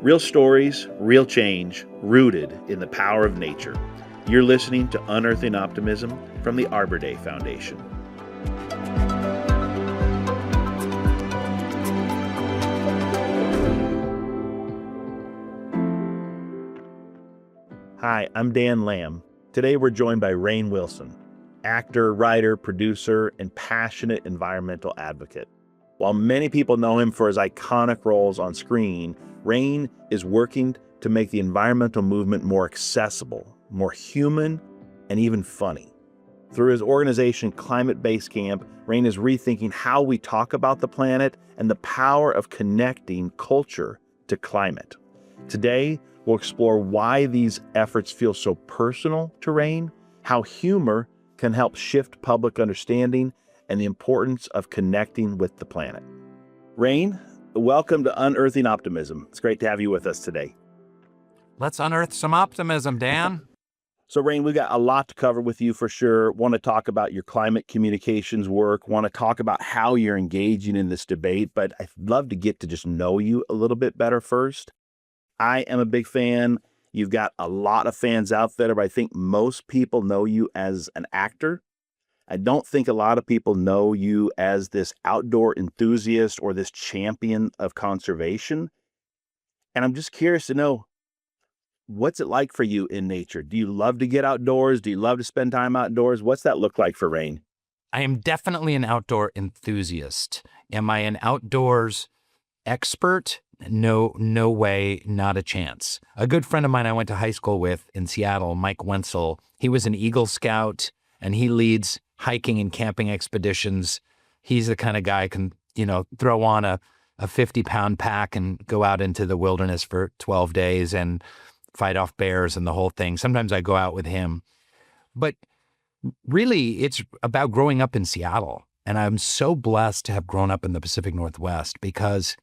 Real stories, real change, rooted in the power of nature. You're listening to Unearthing Optimism from the Arbor Day Foundation. Hi, I'm Dan Lambe. Today we're joined by Rainn Wilson, actor, writer, producer, and passionate environmental advocate. While many people know him for his iconic roles on screen, Rainn is working to make the environmental movement more accessible, more human, and even funny. Through his organization, Climate Base Camp, Rainn is rethinking how we talk about the planet and the power of connecting culture to climate. Today, we'll explore why these efforts feel so personal to Rainn, how humor can help shift public understanding, and the importance of connecting with the planet. Rainn, welcome to Unearthing Optimism. It's great to have you with us today. Let's unearth some optimism, Dan. So Rainn, we've got a lot to cover with you for sure. Want to talk about your climate communications work, want to talk about how you're engaging in this debate, but I'd love to get to just know you a little bit better first. I am a big fan. You've got a lot of fans out there, but I think most people know you as an actor. I don't think a lot of people know you as this outdoor enthusiast or this champion of conservation. And I'm just curious to know, what's it like for you in nature? Do you love to get outdoors? Do you love to spend time outdoors? What's that look like for Rainn? I am definitely an outdoor enthusiast. Am I an outdoors expert? No way, not a chance. A good friend of mine I went to high school with in Seattle, Mike Wenzel, he was an Eagle Scout and he leads hiking and camping expeditions. He's the kind of guy who can, throw on a 50-pound pack and go out into the wilderness for 12 days and fight off bears and the whole thing. Sometimes I go out with him. But really, it's about growing up in Seattle. And I'm so blessed to have grown up in the Pacific Northwest because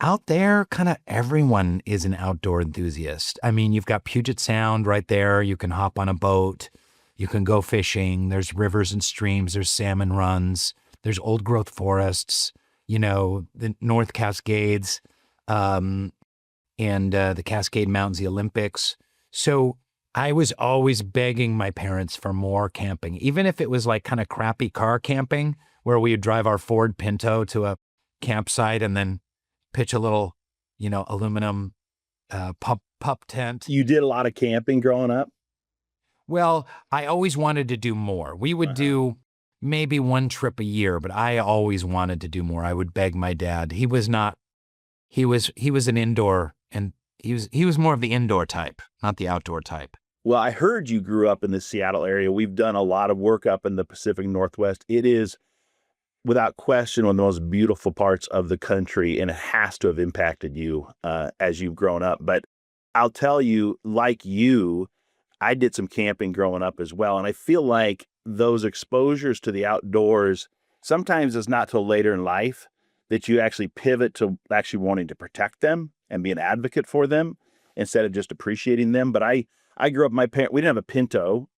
out there, kind of everyone is an outdoor enthusiast. I mean, you've got Puget Sound right there. You can hop on a boat. You can go fishing. There's rivers and streams. There's salmon runs. There's old growth forests, the North Cascades, and the Cascade Mountains, the Olympics. So I was always begging my parents for more camping, even if it was like kind of crappy car camping where we would drive our Ford Pinto to a campsite and then pitch a little, aluminum pup tent. You did a lot of camping growing up? Well, I always wanted to do more. We would do maybe one trip a year, but I always wanted to do more. I would beg my dad. He was an indoor, and he was more of the indoor type, not the outdoor type. Well, I heard you grew up in the Seattle area. We've done a lot of work up in the Pacific Northwest. It is, without question, one of the most beautiful parts of the country, and it has to have impacted you as you've grown up. But I'll tell you, like you, I did some camping growing up as well. And I feel like those exposures to the outdoors, sometimes it's not till later in life that you actually pivot to actually wanting to protect them and be an advocate for them instead of just appreciating them. But I grew up, we didn't have a Pinto,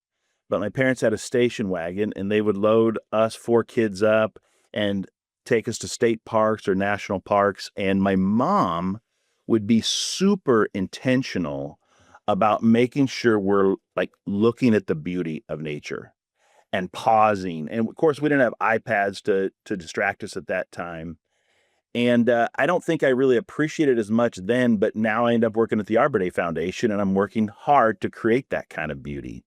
but my parents had a station wagon and they would load us 4 kids up and take us to state parks or national parks. And my mom would be super intentional about making sure we're like looking at the beauty of nature and pausing. And of course, we didn't have iPads to distract us at that time. And I don't think I really appreciated it as much then, but now I end up working at the Arbor Day Foundation and I'm working hard to create that kind of beauty.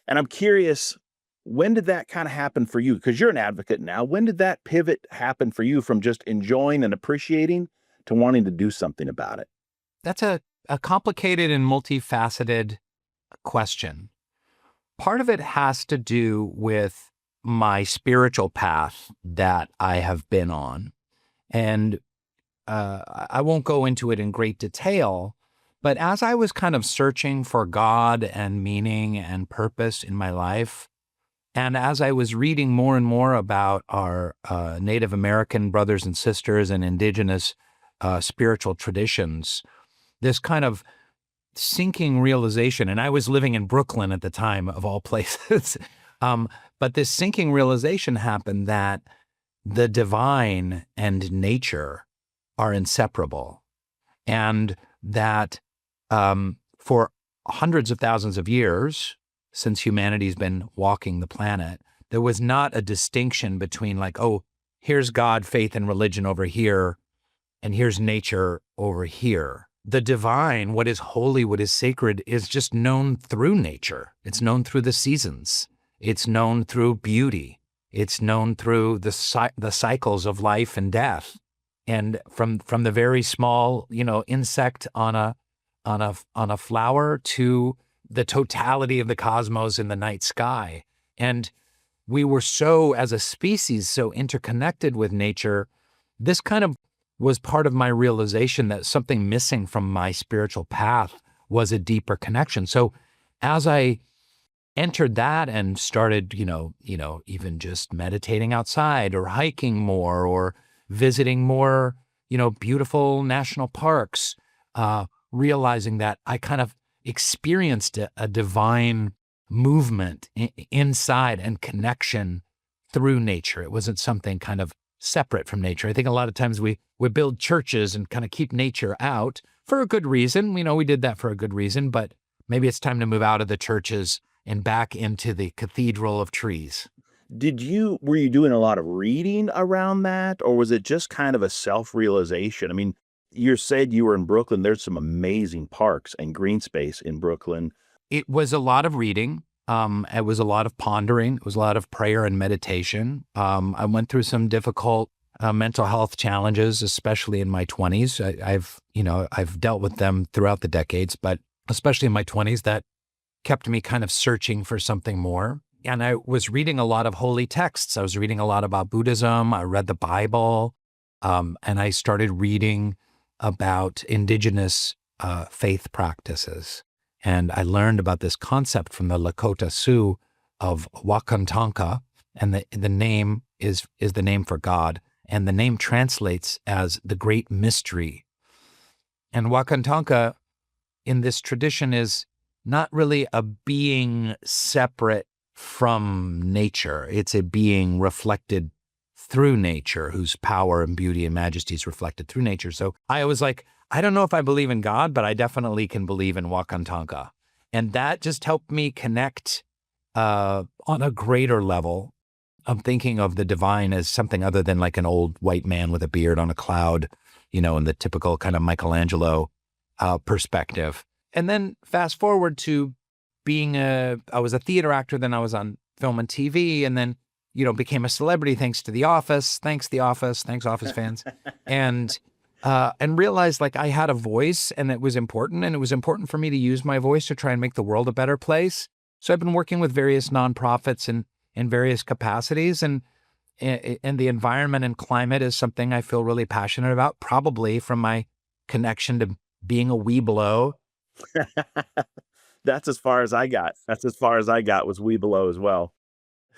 And I'm curious, when did that kind of happen for you? Because you're an advocate now. When did that pivot happen for you from just enjoying and appreciating to wanting to do something about it? That's a complicated and multifaceted question. Part of it has to do with my spiritual path that I have been on. And I won't go into it in great detail, but as I was kind of searching for God and meaning and purpose in my life, and as I was reading more and more about our Native American brothers and sisters and indigenous spiritual traditions, this kind of sinking realization, and I was living in Brooklyn at the time of all places, but this sinking realization happened that the divine and nature are inseparable. And that for hundreds of thousands of years, since humanity's been walking the planet, there was not a distinction between like, oh, here's God, faith, and religion over here, and here's nature over here. The divine, what is holy, what is sacred, is just known through nature. It's known through the seasons. It's known through beauty. It's known through the cycles of life and death. And from the very small, insect on a flower to the totality of the cosmos in the night sky. And we were so, as a species, so interconnected with nature. This kind of was part of my realization that something missing from my spiritual path was a deeper connection. So as I entered that and started, even just meditating outside or hiking more or visiting more, beautiful national parks, realizing that I kind of experienced a divine movement inside and connection through nature. It wasn't something kind of separate from nature. I think a lot of times we build churches and kind of keep nature out for a good reason. We did that for a good reason, but maybe it's time to move out of the churches and back into the cathedral of trees. Were you doing a lot of reading around that, or was it just kind of a self-realization? I mean, you said you were in Brooklyn. There's some amazing parks and green space in Brooklyn. It was a lot of reading. It was a lot of pondering. It was a lot of prayer and meditation. I went through some difficult mental health challenges, especially in my 20s. I've dealt with them throughout the decades, but especially in my 20s, that kept me kind of searching for something more. And I was reading a lot of holy texts. I was reading a lot about Buddhism. I read the Bible, and I started reading about indigenous faith practices. And I learned about this concept from the Lakota Sioux of Wakantanka, and the name is the name for God, and the name translates as the great mystery. And Wakantanka in this tradition is not really a being separate from nature. It's a being reflected through nature, whose power and beauty and majesty is reflected through nature. So I was like, I don't know if I believe in God, but I definitely can believe in Wakantanka. And that just helped me connect on a greater level. I'm thinking of the divine as something other than like an old white man with a beard on a cloud, in the typical kind of Michelangelo perspective. And then fast forward to I was a theater actor, then I was on film and TV, and then, became a celebrity thanks to The Office. Thanks, The Office. Thanks, Office fans. And realized like I had a voice and it was important for me to use my voice to try and make the world a better place. So I've been working with various nonprofits in various capacities, and the environment and climate is something I feel really passionate about, probably from my connection to being a Weeblo. That's as far as I got. Was Weeblo as well.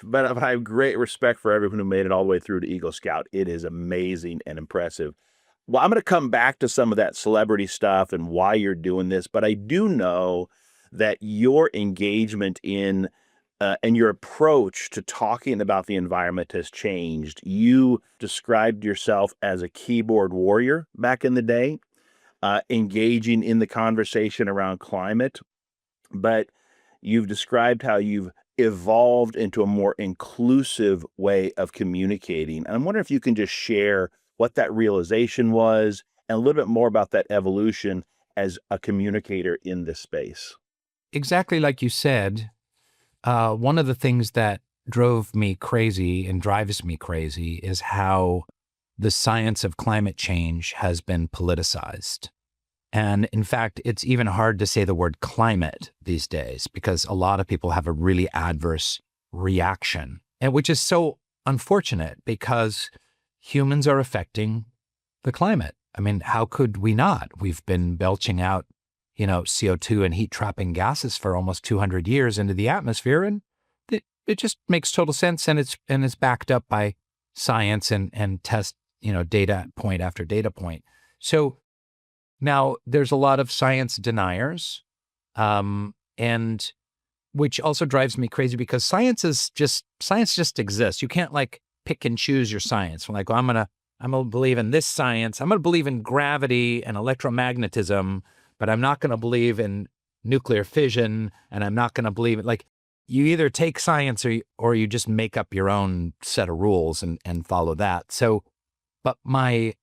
But I have great respect for everyone who made it all the way through to Eagle Scout. It is amazing and impressive. Well, I'm going to come back to some of that celebrity stuff and why you're doing this, but I do know that your engagement in and your approach to talking about the environment has changed. You described yourself as a keyboard warrior back in the day, engaging in the conversation around climate, but you've described how you've evolved into a more inclusive way of communicating. And I'm wondering if you can just share what that realization was and a little bit more about that evolution as a communicator in this space. Exactly like you said, one of the things that drove me crazy and drives me crazy is how the science of climate change has been politicized. And in fact, it's even hard to say the word climate these days because a lot of people have a really adverse reaction, and which is so unfortunate because humans are affecting the climate. I mean, how could we not? We've been belching out, CO2 and heat trapping gases for almost 200 years into the atmosphere, and it just makes total sense, and it's backed up by science and test, data point after data point. So now there's a lot of science deniers, and which also drives me crazy because science just exists. You can't like pick and choose your science. Like, well, I'm I'm going to believe in this science. I'm going to believe in gravity and electromagnetism, but I'm not going to believe in nuclear fission, and I'm not going to believe it. Like, you either take science or you just make up your own set of rules and follow that. So, but my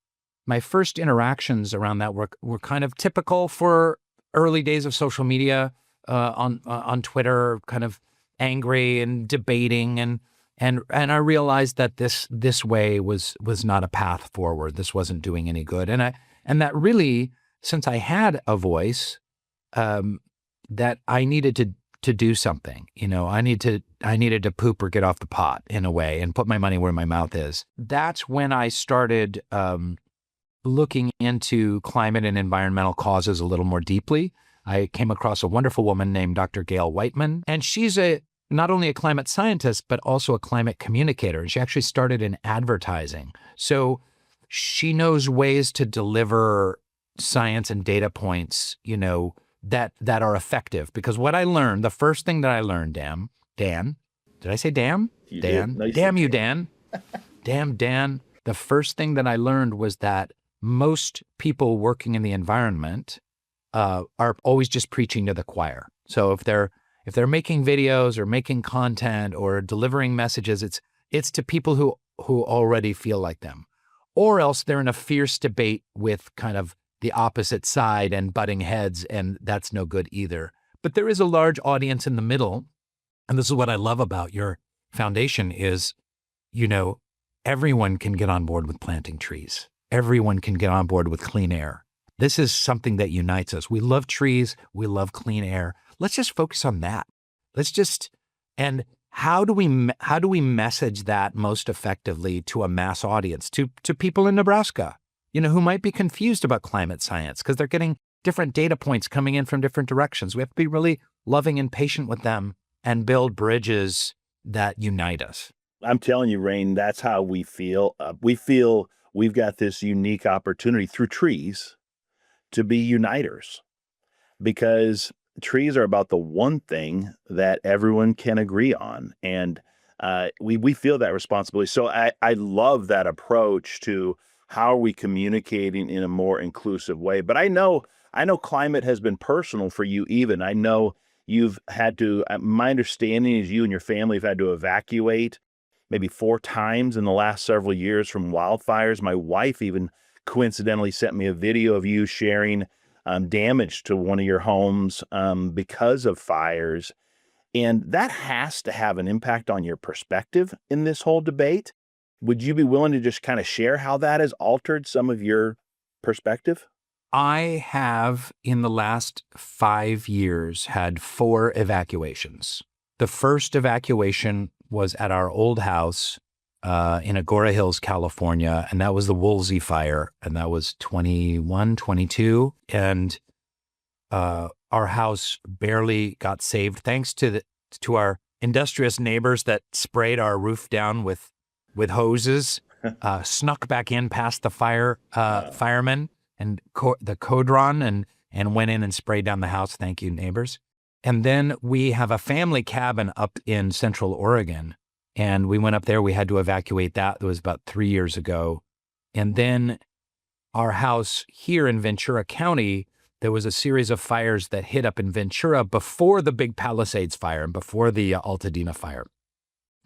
first interactions around that were kind of typical for early days of social media, on Twitter, kind of angry and debating, and I realized that this way was not a path forward. This wasn't doing any good, and that really, since I had a voice, that I needed to do something. I needed to poop or get off the pot, in a way, and put my money where my mouth is. That's when I started looking into climate and environmental causes a little more deeply. I came across a wonderful woman named Dr. Gail Whiteman, and she's not only a climate scientist, but also a climate communicator. And she actually started in advertising. So she knows ways to deliver science and data points, that are effective. Because what I learned, the first thing that I learned, Dan, did I say damn? You Dan, did. damn you, Dan. Damn, Dan. The first thing that I learned was that most people working in the environment are always just preaching to the choir. So if they're making videos or making content or delivering messages, it's to people who already feel like them, or else they're in a fierce debate with kind of the opposite side and butting heads, and that's no good either. But there is a large audience in the middle, and this is what I love about your foundation is, everyone can get on board with planting trees. Everyone can get on board with clean air. This is something that unites us. We love trees. We love clean air. Let's just focus on that. And how do we message that most effectively to a mass audience, to people in Nebraska, who might be confused about climate science because they're getting different data points coming in from different directions. We have to be really loving and patient with them and build bridges that unite us. I'm telling you, Rainn, that's how we feel. We feel we've got this unique opportunity through trees to be uniters, because trees are about the one thing that everyone can agree on. And we feel that responsibility. So I love that approach to how are we communicating in a more inclusive way. But I know climate has been personal for you even. I know you've had to, my understanding is you and your family have had to evacuate maybe 4 times in the last several years from wildfires. My wife even coincidentally sent me a video of you sharing damage to one of your homes because of fires. And that has to have an impact on your perspective in this whole debate. Would you be willing to just kind of share how that has altered some of your perspective? I have, in the last 5 years, had 4 evacuations. The first evacuation was at our old house in Agora Hills, California, and that was the Woolsey fire, and that was 21, 22, and our house barely got saved thanks to our industrious neighbors that sprayed our roof down with hoses, snuck back in past the firemen and the codron and went in and sprayed down the house. Thank you, neighbors. And then we have a family cabin up in Central Oregon, and we went up there. We had to evacuate that. That was about 3 years ago. And then our house here in Ventura County, there was a series of fires that hit up in Ventura before the big Palisades fire and before the Altadena fire.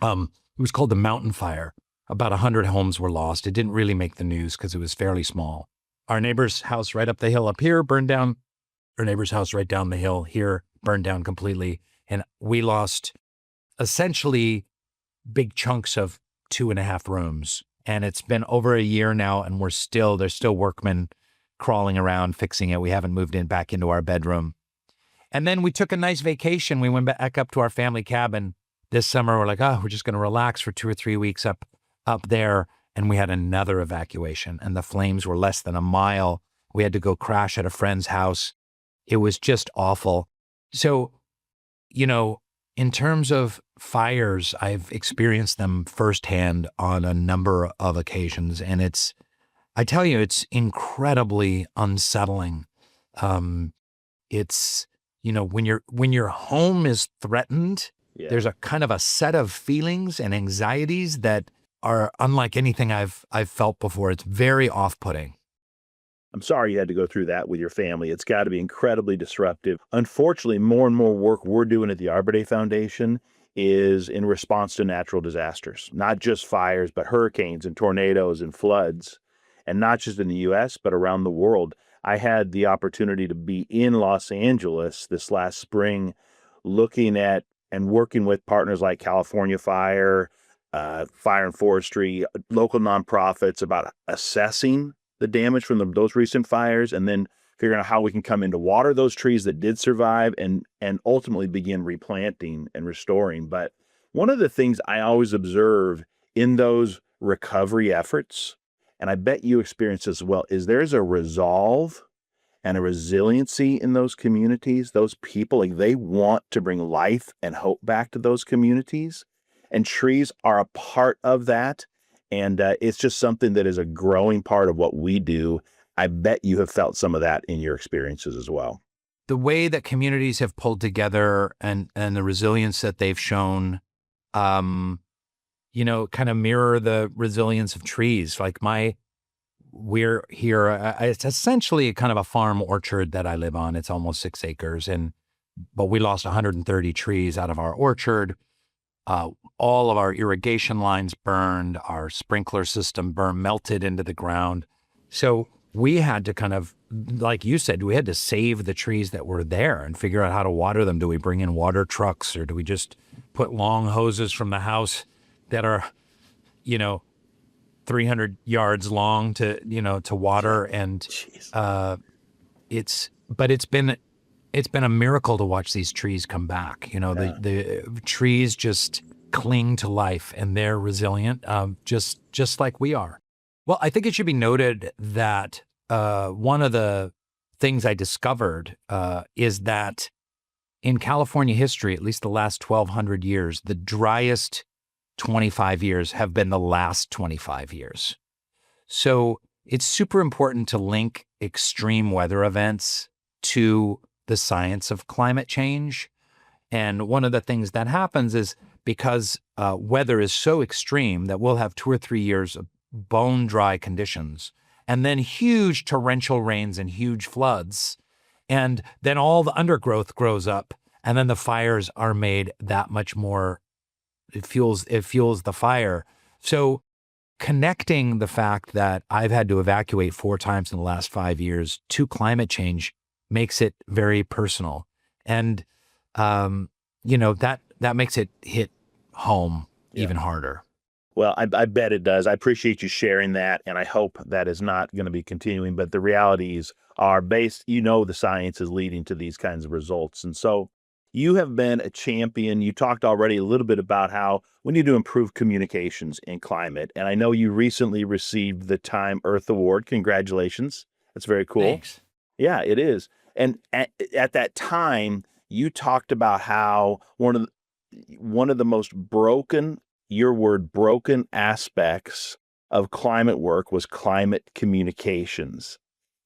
It was called the Mountain Fire. About 100 homes were lost. It didn't really make the news because it was fairly small. Our neighbor's house right up the hill up here burned down. Our neighbor's house right down the hill here burned down completely. And we lost essentially big chunks of 2.5 rooms. And it's been over a year now, and there's still workmen crawling around fixing it. We haven't moved back into our bedroom. And then we took a nice vacation. We went back up to our family cabin this summer. We're like, we're just going to relax for 2 or 3 weeks up there. And we had another evacuation, and the flames were less than a mile. We had to go crash at a friend's house. It was just awful. So, in terms of fires, I've experienced them firsthand on a number of occasions, and I tell you, it's incredibly unsettling. It's, when your home is threatened, Yeah. there's a kind of a set of feelings and anxieties that are unlike anything I've felt before. It's very off-putting. I'm sorry you had to go through that with your family. It's got to be incredibly disruptive. Unfortunately, more and more work we're doing at the Arbor Day Foundation is in response to natural disasters, not just fires, but hurricanes and tornadoes and floods, and not just in the U.S., but around the world. I had the opportunity to be in Los Angeles this last spring looking at and working with partners like California Fire, Fire and Forestry, local nonprofits about assessing the damage from those recent fires, and then figuring out how we can come in to water those trees that did survive and ultimately begin replanting and restoring. But one of the things I always observe in those recovery efforts, and I bet you experience as well, is there's a resolve and a resiliency in those communities. Those people, like, they want to bring life and hope back to those communities, and trees are a part of that. And it's just something that is a growing part of what we do. I bet you have felt some of that in your experiences as well. The way that communities have pulled together and the resilience that they've shown, kind of mirror the resilience of trees. Like we're here, it's essentially kind of a farm orchard that I live on. It's almost 6 acres, but we lost 130 trees out of our orchard. All of our irrigation lines burned, our sprinkler system burned, melted into the ground. So we had to kind of, like you said, we had to save the trees that were there and figure out how to water them. Do we bring in water trucks, or do we just put long hoses from the house that are, 300 yards long to water? And it's been a miracle to watch these trees come back. The trees just cling to life, and they're resilient, just like we are. Well, I think it should be noted that one of the things I discovered is that in California history, at least the last 1,200 years, the driest 25 years have been the last 25 years. So it's super important to link extreme weather events to the science of climate change. And one of the things that happens is because weather is so extreme that we'll have 2 or 3 years of bone dry conditions, and then huge torrential rains and huge floods. And then all the undergrowth grows up, and then the fires are made that much more. It fuels the fire. So connecting the fact that I've had to evacuate 4 times in the last 5 years to climate change makes it very personal. And, that makes it hit home even harder. Well, I bet it does. I appreciate you sharing that, and I hope that is not going to be continuing. But the realities are based, the science is leading to these kinds of results. And so you have been a champion. You talked already a little bit about how we need to improve communications in climate. And I know you recently received the Time Earth Award. Congratulations. That's very cool. Thanks. Yeah, it is. And at that time, you talked about how one of the most broken aspects of climate work was climate communications.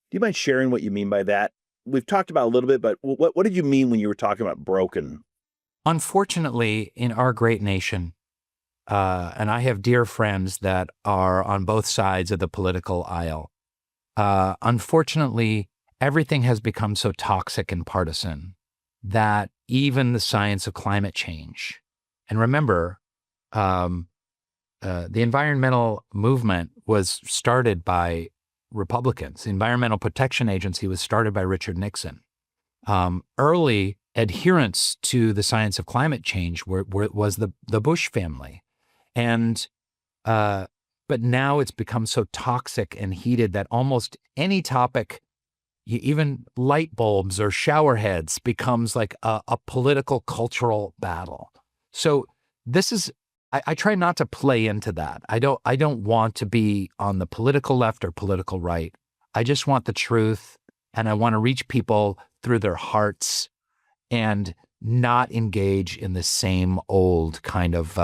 Do you mind sharing what you mean by that? We've talked about a little bit, but what did you mean when you were talking about broken? Unfortunately, in our great nation, and I have dear friends that are on both sides of the political aisle, unfortunately, everything has become so toxic and partisan that even the science of climate change, and remember, the environmental movement was started by Republicans. The Environmental Protection Agency was started by Richard Nixon. Early adherents to the science of climate change was the Bush family. And but now it's become so toxic and heated that almost any topic, even light bulbs or shower heads, becomes like a political, cultural battle. So this is, I try not to play into that. I don't want to be on the political left or political right. I just want the truth, and I want to reach people through their hearts and not engage in the same old kind of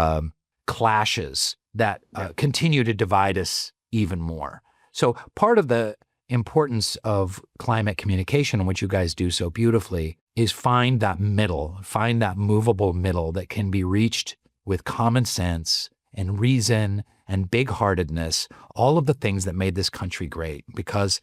clashes that continue to divide us even more. So part of the importance of climate communication, which you guys do so beautifully, is find that movable middle that can be reached with common sense and reason and big-heartedness, all of the things that made this country great, because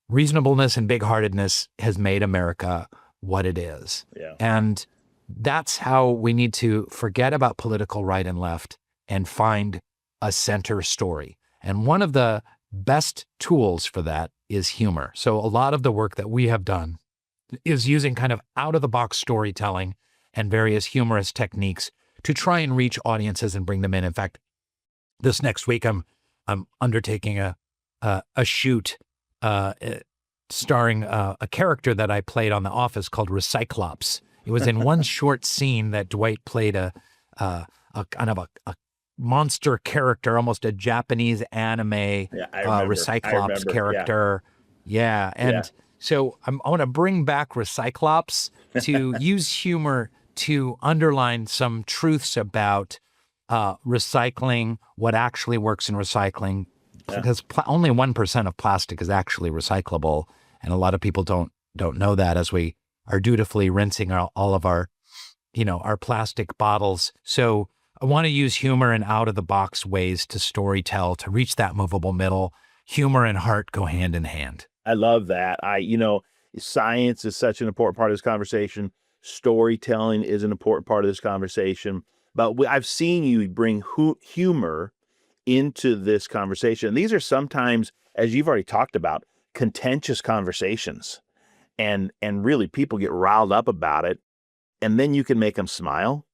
reasonableness and big-heartedness has made America what it is. Yeah. And that's how we need to forget about political right and left and find a center story. And one of the best tools for that is humor. So a lot of the work that we have done is using kind of out-of-the-box storytelling and various humorous techniques to try and reach audiences and bring them in. In fact, this next week I'm undertaking a shoot starring a character that I played on The Office called Recyclops. It was in one short scene that Dwight played a kind of a monster character, almost a Japanese anime Recyclops character. Yeah. And so I want to bring back Recyclops to use humor to underline some truths about recycling, what actually works in recycling, because only 1% of plastic is actually recyclable. And a lot of people don't know that, as we are dutifully rinsing all of our, our plastic bottles. So I want to use humor and out-of-the-box ways to storytell, to reach that movable middle. Humor and heart go hand in hand. I love that. Science is such an important part of this conversation. Storytelling is an important part of this conversation. But I've seen you bring humor into this conversation. And these are sometimes, as you've already talked about, contentious conversations. And really people get riled up about it. And then you can make them smile.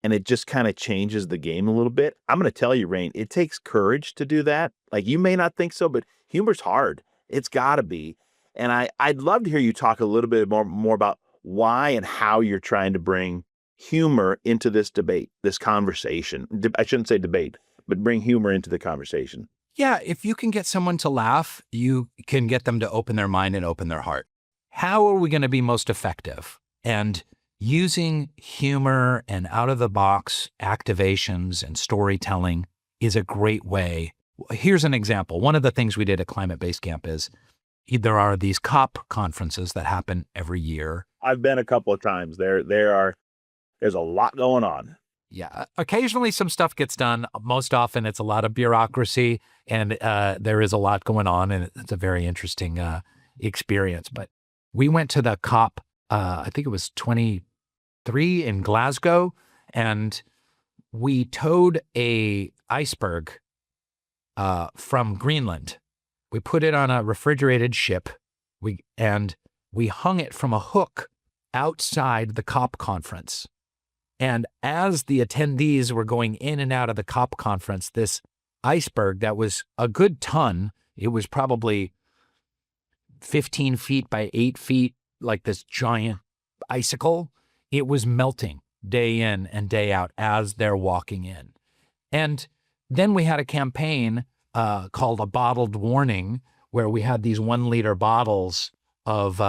And it just kind of changes the game a little bit. I'm going to tell you, Rainn, it takes courage to do that. Like, you may not think so, but humor's hard. It's got to be. And I'd love to hear you talk a little bit more about why and how you're trying to bring humor into this debate, this conversation. I shouldn't say debate, but bring humor into the conversation. Yeah, if you can get someone to laugh, you can get them to open their mind and open their heart. How are we going to be most effective? And using humor and out-of-the-box activations and storytelling is a great way. Here's an example. One of the things we did at Climate Base Camp is there are these COP conferences that happen every year. I've been a couple of times. There's a lot going on. Yeah. Occasionally some stuff gets done. Most often it's a lot of bureaucracy, and there is a lot going on, and it's a very interesting experience. But we went to the COP, I think it was 23 in Glasgow, and we towed a iceberg from Greenland. We put it on a refrigerated ship, and we hung it from a hook outside the COP conference. And as the attendees were going in and out of the COP conference, this iceberg that was a good ton, it was probably 15 feet by 8 feet, like this giant icicle, it was melting day in and day out as they're walking in. And then we had a campaign called A Bottled Warning, where we had these 1 liter bottles of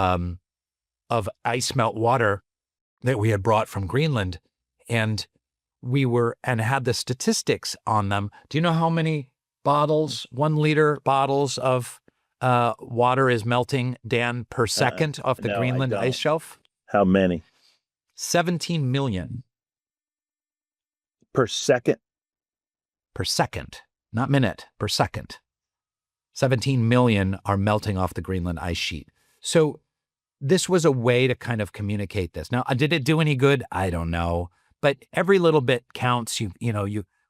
ice melt water that we had brought from Greenland. And had the statistics on them. Do you know how many bottles, 1 liter bottles of water is melting, Dan, per second off the Greenland ice shelf? How many? 17 million. Per second? Per second, not minute, per second. 17 million are melting off the Greenland ice sheet. So this was a way to kind of communicate this. Now, did it do any good? I don't know. But every little bit counts.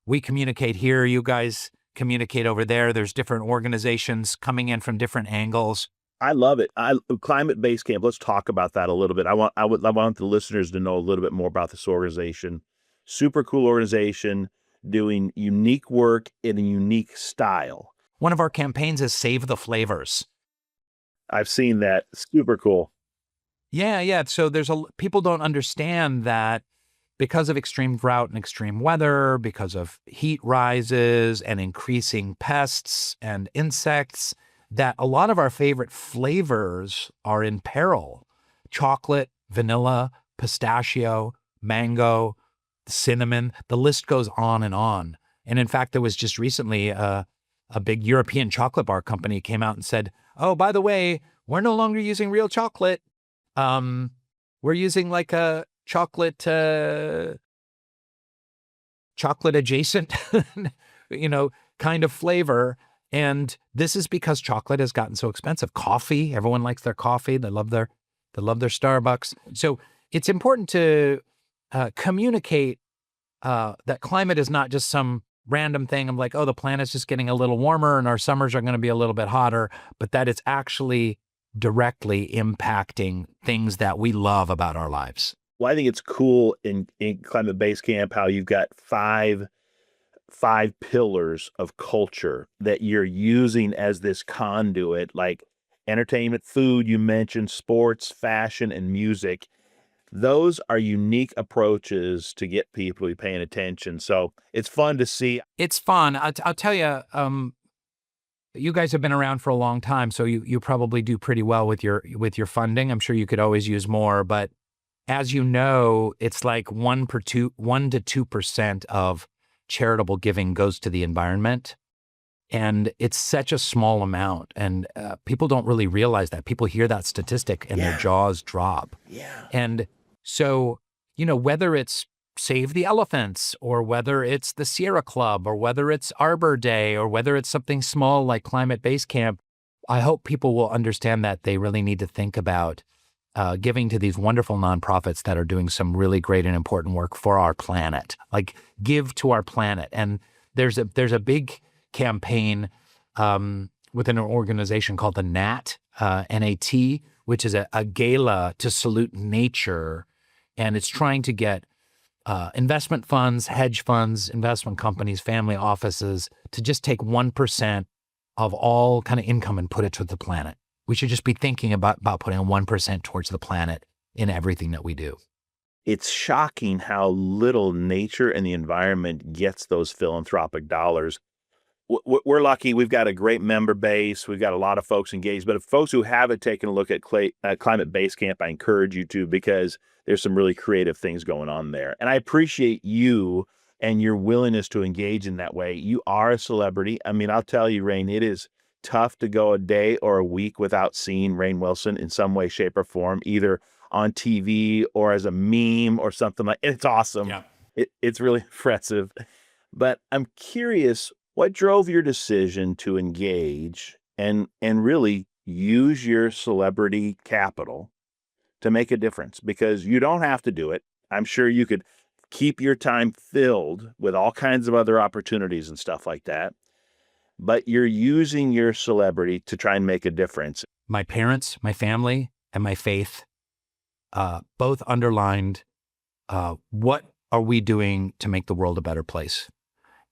We communicate here, you guys communicate over there. There's different organizations coming in from different angles. I love it. Climate Base Camp. Let's talk about that a little bit. I want the listeners to know a little bit more about this organization. Super cool organization doing unique work in a unique style. One of our campaigns is Save the Flavors. I've seen that. Super cool. Yeah. So people don't understand that because of extreme drought and extreme weather, because of heat rises and increasing pests and insects, that a lot of our favorite flavors are in peril. Chocolate, vanilla, pistachio, mango, cinnamon, the list goes on and on. And in fact, there was just recently a big European chocolate bar company came out and said, oh, by the way, we're no longer using real chocolate. We're using like a chocolate adjacent kind of flavor. And this is because chocolate has gotten so expensive. Coffee, everyone likes their coffee. They love their Starbucks. So it's important to communicate that climate is not just some random thing of like, oh, the planet's just getting a little warmer and our summers are going to be a little bit hotter, but that it's actually directly impacting things that we love about our lives. Well, I think it's cool in Climate Base Camp how you've got five pillars of culture that you're using as this conduit, like entertainment, food, you mentioned, sports, fashion, and music. Those are unique approaches to get people to be paying attention. So it's fun to see. It's fun. I'll tell you, you guys have been around for a long time, so you probably do pretty well with your funding. I'm sure you could always use more, but as you know, it's like 1 to 2% of charitable giving goes to the environment. And it's such a small amount. And people don't really realize that. People hear that statistic and their jaws drop. Yeah. And so, whether it's Save the Elephants or whether it's the Sierra Club or whether it's Arbor Day or whether it's something small like Climate Base Camp, I hope people will understand that they really need to think about giving to these wonderful nonprofits that are doing some really great and important work for our planet. Like, give to our planet. And there's a big campaign within an organization called the NAT, N-A-T, which is a gala to salute nature. And it's trying to get investment funds, hedge funds, investment companies, family offices to just take 1% of all kind of income and put it to the planet. We should just be thinking about putting 1% towards the planet in everything that we do. It's shocking how little nature and the environment gets those philanthropic dollars. We're lucky. We've got a great member base. We've got a lot of folks engaged. But if folks who haven't taken a look at Climate Base Camp, I encourage you to, because there's some really creative things going on there. And I appreciate you and your willingness to engage in that way. You are a celebrity. I mean, I'll tell you, Rainn, it is tough to go a day or a week without seeing Rainn Wilson in some way, shape, or form, either on TV or as a meme or something like. It's awesome. Yeah. It's really impressive. But I'm curious, what drove your decision to engage and really use your celebrity capital to make a difference? Because you don't have to do it. I'm sure you could keep your time filled with all kinds of other opportunities and stuff like that. But you're using your celebrity to try and make a difference. My parents, my family, and my faith both underlined what are we doing to make the world a better place?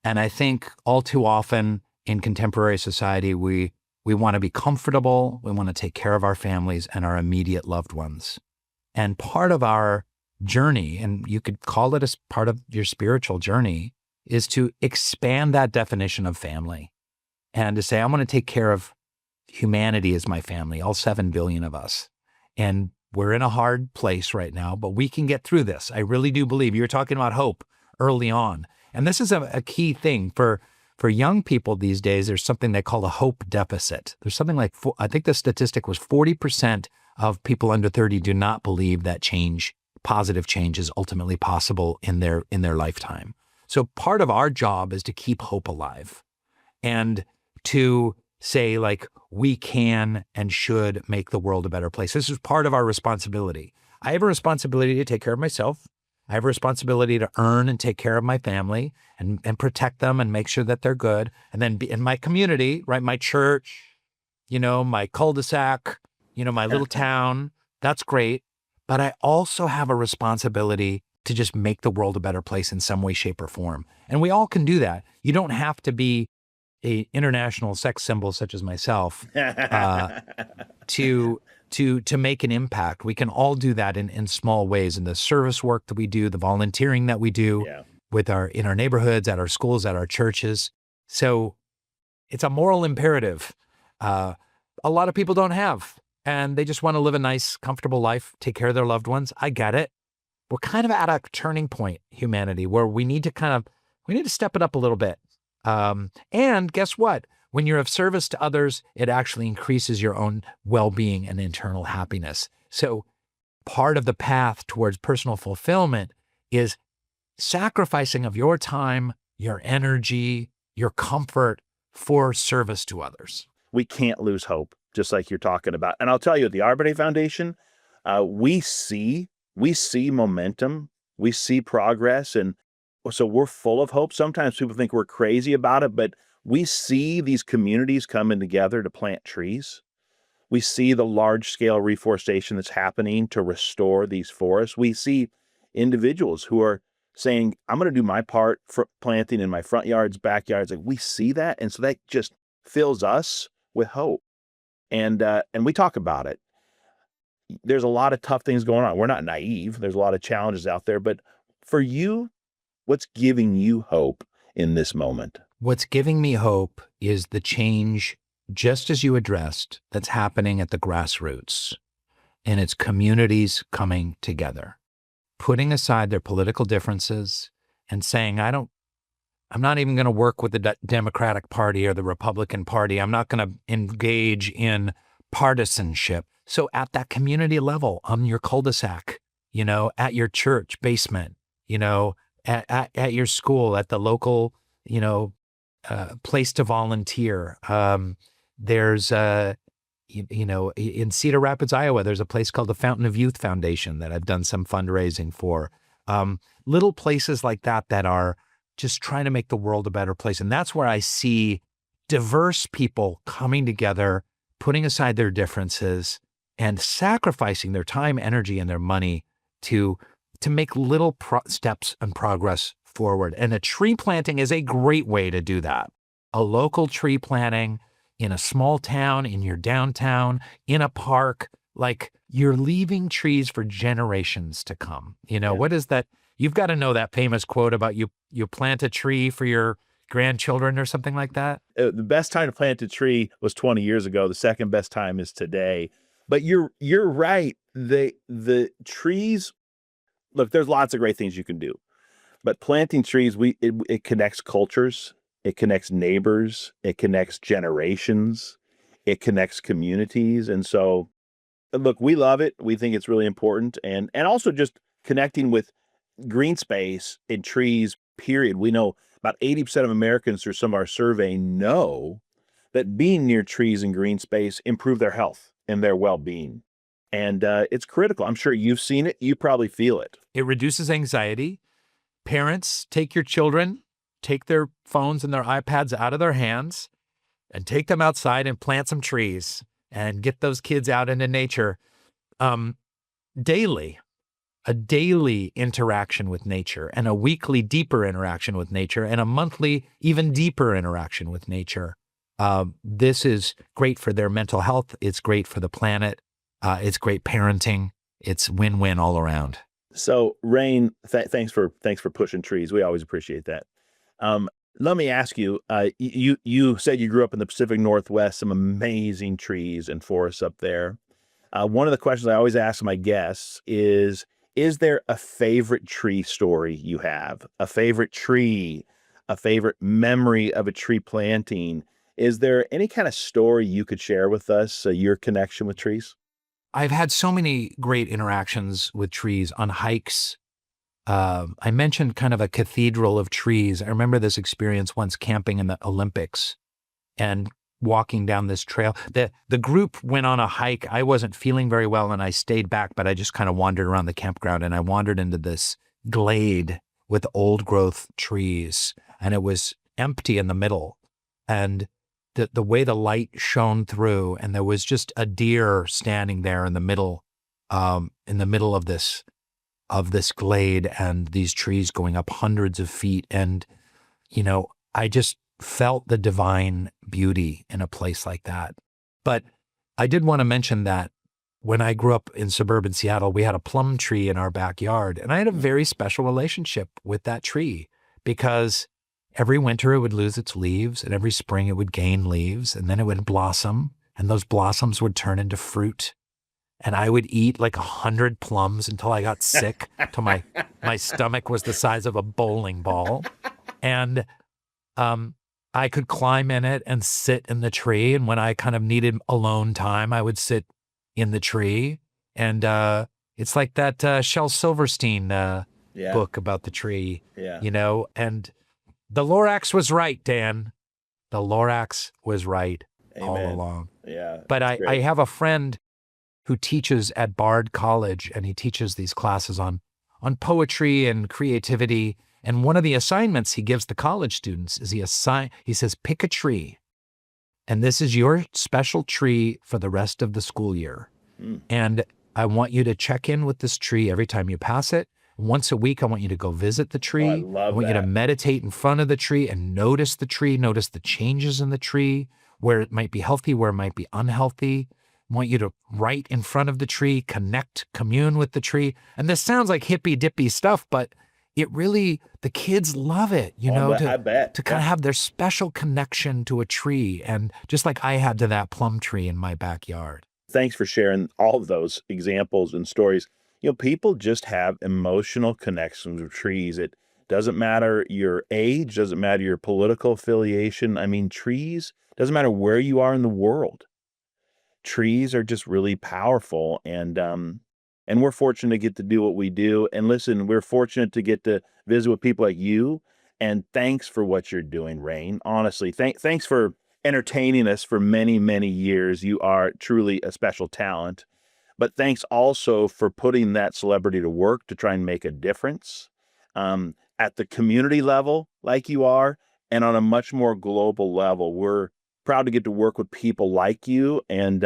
And I think all too often in contemporary society, we want to be comfortable. We want to take care of our families and our immediate loved ones. And part of our journey, and you could call it as part of your spiritual journey, is to expand that definition of family and to say, I want to take care of humanity as my family, all 7 billion of us. And we're in a hard place right now, but we can get through this. I really do believe. You were talking about hope early on. And this is a key thing for young people these days. There's something they call a hope deficit. There's something like, I think the statistic was 40% of people under 30 do not believe that positive change is ultimately possible in their lifetime. So part of our job is to keep hope alive and to say, like, we can and should make the world a better place. This is part of our responsibility. I have a responsibility to take care of myself. I have a responsibility to earn and take care of my family and protect them and make sure that they're good. And then be in my community, right? My church, my cul-de-sac, my little town. That's great. But I also have a responsibility to just make the world a better place in some way, shape, or form. And we all can do that. You don't have to be an international sex symbol such as myself to make an impact. We can all do that in small ways, in the service work that we do, the volunteering that we do in our neighborhoods, at our schools, at our churches. So it's a moral imperative a lot of people don't have, and they just want to live a nice, comfortable life, take care of their loved ones. I get it. We're kind of at a turning point, humanity, where we need to step it up a little bit. And guess what? When you're of service to others, it actually increases your own well-being and internal happiness. So part of the path towards personal fulfillment is sacrificing of your time, your energy, your comfort for service to others. We can't lose hope, just like you're talking about. And I'll tell you, at the Arbor Day Foundation, we see momentum, we see progress, and so we're full of hope. Sometimes people think we're crazy about it, but we see these communities coming together to plant trees. We see the large-scale reforestation that's happening to restore these forests. We see individuals who are saying, I'm going to do my part for planting in my front yards, backyards. Like, we see that, and so that just fills us with hope. And we talk about it. There's a lot of tough things going on. We're not naive. There's a lot of challenges out there. But for you, what's giving you hope in this moment? What's giving me hope is the change, just as you addressed, that's happening at the grassroots. And it's communities coming together, putting aside their political differences and saying, I'm not even going to work with the Democratic Party or the Republican Party. I'm not going to engage in partisanship. So at that community level, on your cul-de-sac, at your church basement, at your school, at the local, place to volunteer. There's in Cedar Rapids, Iowa, there's a place called the Fountain of Youth Foundation that I've done some fundraising for. Little places like that are just trying to make the world a better place. And that's where I see diverse people coming together, putting aside their differences and sacrificing their time, energy, and their money to make little steps and progress forward. And a tree planting is a great way to do that. A local tree planting in a small town, in your downtown, in a park, like you're leaving trees for generations to come. What is that? You've got to know that famous quote about you plant a tree for your grandchildren or something like that. The best time to plant a tree was 20 years ago. The second best time is today. But you're right. The trees, look, there's lots of great things you can do. But planting trees, it connects cultures, it connects neighbors, it connects generations, it connects communities. And so, look, we love it. We think it's really important. And also just connecting with green space and trees, period. We know about 80% of Americans through some of our survey know that being near trees and green space improve their health and their well-being. And it's critical. I'm sure you've seen it. You probably feel it. It reduces anxiety. Parents, take your children, take their phones and their iPads out of their hands and take them outside and plant some trees and get those kids out into nature. Daily, a daily interaction with nature and a weekly deeper interaction with nature and a monthly even deeper interaction with nature. This is great for their mental health. It's great for the planet. It's great parenting. It's win-win all around. So, Rainn, thanks for pushing trees. We always appreciate that. Let me ask you, you said you grew up in the Pacific Northwest, some amazing trees and forests up there. One of the questions I always ask my guests is there a favorite tree story you have? A favorite tree, a favorite memory of a tree planting? Is there any kind of story you could share with us, your connection with trees? I've had so many great interactions with trees on hikes. I mentioned kind of a cathedral of trees. I remember this experience once camping in the Olympics and walking down this trail. The group went on a hike. I wasn't feeling very well and I stayed back, but I just kind of wandered around the campground and I wandered into this glade with old growth trees and it was empty in the middle. And the way the light shone through and there was just a deer standing there in the middle of this glade and these trees going up hundreds of feet. And, I just felt the divine beauty in a place like that. But I did want to mention that when I grew up in suburban Seattle, we had a plum tree in our backyard and I had a very special relationship with that tree because every winter it would lose its leaves and every spring it would gain leaves and then it would blossom and those blossoms would turn into fruit. And I would eat like 100 plums until I got sick, till my stomach was the size of a bowling ball. And I could climb in it and sit in the tree. And when I kind of needed alone time, I would sit in the tree. And it's like that Shel Silverstein book about the tree, and The Lorax was right, Dan. The Lorax was right all Amen. along. Yeah. But that's I great. have a friend who teaches at Bard College, and he teaches these classes on poetry and creativity. And one of the assignments he gives the college students is he says, pick a tree. And this is your special tree for the rest of the school year. And I want you to check in with this tree every time you pass it. Once a week, I want you to go visit the tree. I love want you to that. meditate in front of the tree and notice the tree, notice the changes in the tree, where it might be healthy, where it might be unhealthy. I want you to write in front of the tree, connect, commune with the tree. And this sounds like hippy dippy stuff, but it really, the kids love it, I bet. to kind of have their special connection to a tree. And just like I had to that plum tree in my backyard. Thanks for sharing all of those examples and stories. People just have emotional connections with trees. It doesn't matter your age, doesn't matter your political affiliation. I mean, trees, doesn't matter where you are in the world. Trees are just really powerful, and we're fortunate to get to do what we do. And listen, we're fortunate to get to visit with people like you. And thanks for what you're doing, Rainn. Honestly, thanks for entertaining us for many, many years. You are truly a special talent. But thanks also for putting that celebrity to work to try and make a difference at the community level, like you are, and on a much more global level. We're proud to get to work with people like you. And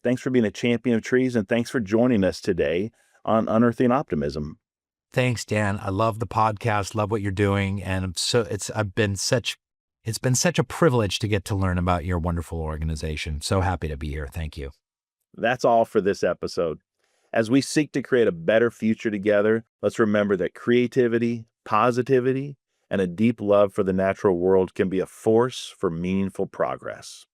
thanks for being a champion of trees. And thanks for joining us today on Unearthing Optimism. Thanks, Dan. I love the podcast, love what you're doing. And it's been such a privilege to get to learn about your wonderful organization. So happy to be here. Thank you. That's all for this episode. As we seek to create a better future together, let's remember that creativity, positivity, and a deep love for the natural world can be a force for meaningful progress.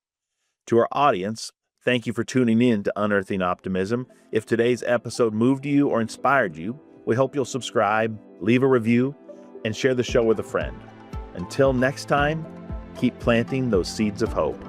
To our audience, thank you for tuning in to Unearthing Optimism. If today's episode moved you or inspired you, we hope you'll subscribe, leave a review, and share the show with a friend. Until next time, keep planting those seeds of hope.